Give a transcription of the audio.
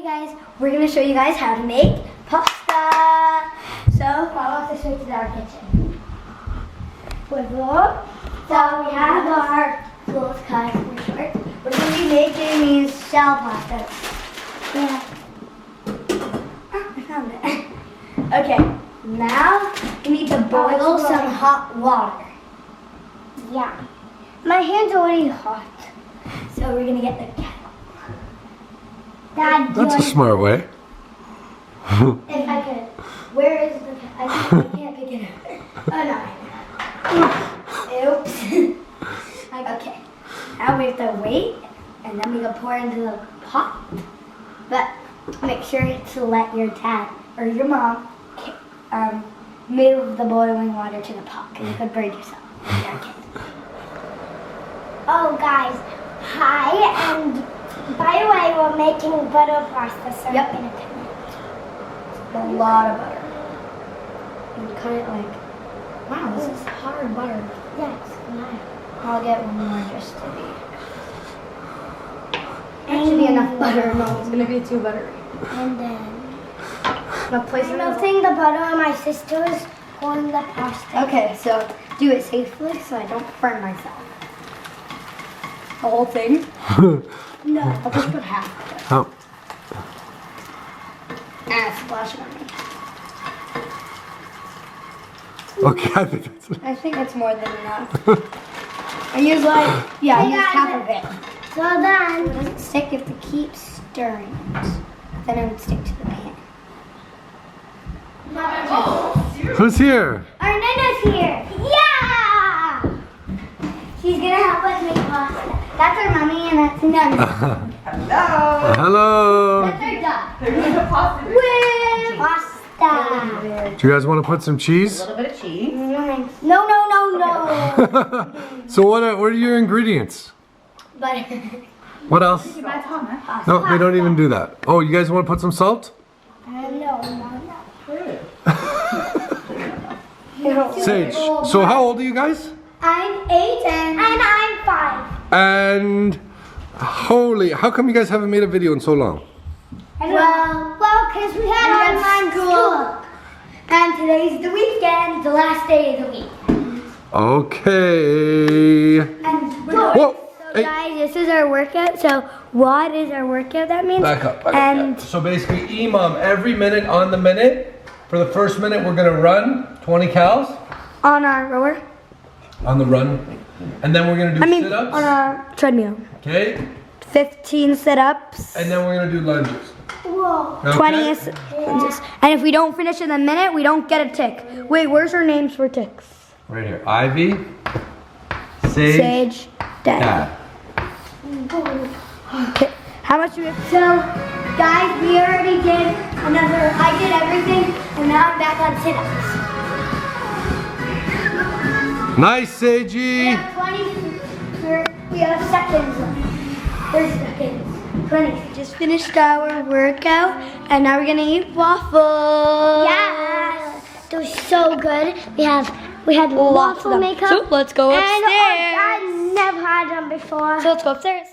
guys, we're gonna show you guys how to make pasta. So follow us straight to our kitchen. So we have our clothes cut for short. We're gonna be making these shell pastas. Yeah. Oh, I found it. Okay, now we need to boil some hot water. Yeah. My hand's already hot. So we're gonna get the kettle. Dad, That's a smart way. if I could. Where is the kettle? I can't pick it up. Oh no. Oops. Okay. Now we have to wait and then we can pour into the pot. But make sure to let your dad or your mom move the boiling water to the pot because you could burn yourself. Okay. Oh guys, hi, and by the way, we're making butter pasta, so yep. I'm gonna cut a lot of butter. And cut it like, wow, this is hard butter. Yes, nice. I'll get one more just to be. That should be enough butter. No, it's gonna be too buttery. And then I'm melting the butter on my sister's pouring the pasta. Okay, so do it safely so I don't burn myself. The whole thing? No, I'll just put half. Oh. Splash it on me. Okay, I think it's more than enough. I use I use half of it. Well done. It doesn't stick if you keep stirring it. Then it would stick to the pan. Who's here? Our Nana's here. Yeah! She's gonna help us make pasta. That's our mommy and that's Nana. Hello. Hello. That's our dog. There's a pasta. With pasta. Do you guys want to put some cheese? A little bit of cheese. No. So what are your ingredients? But What else? No, they don't even do that. Oh, you guys want to put some salt? no. Sage. So how old are you guys? I'm 8 and I'm 5. And holy, how come you guys haven't made a video in so long? Well, because we had online school. And today's the weekend, the last day of the week. Okay. And Whoa. so Hey. guys, this is our workout. So what is our workout? That means Back up. And So basically, EMOM every minute on the minute. For the first minute, we're gonna run 20 cals on our rower. on the run, and then we're gonna do sit-ups. On our treadmill. Okay, 15 sit-ups. and then we're gonna do lunges. Whoa. Okay? 20 is lunges. And if we don't finish in a minute, we don't get a tick. Wait, where's our names for ticks? Right here. Ivy, Sage, Dad. Dad. Okay. How much do we have? So, guys, we already did I did everything, and now I'm back on sit-ups. Nice, We Sagey. have 20, we have seconds left. 30 seconds. 20. Just finished our workout, and now we're gonna eat waffles. Yes, it was so good. We had waffle makeup. So let's go upstairs. And I never had them before. So let's go upstairs.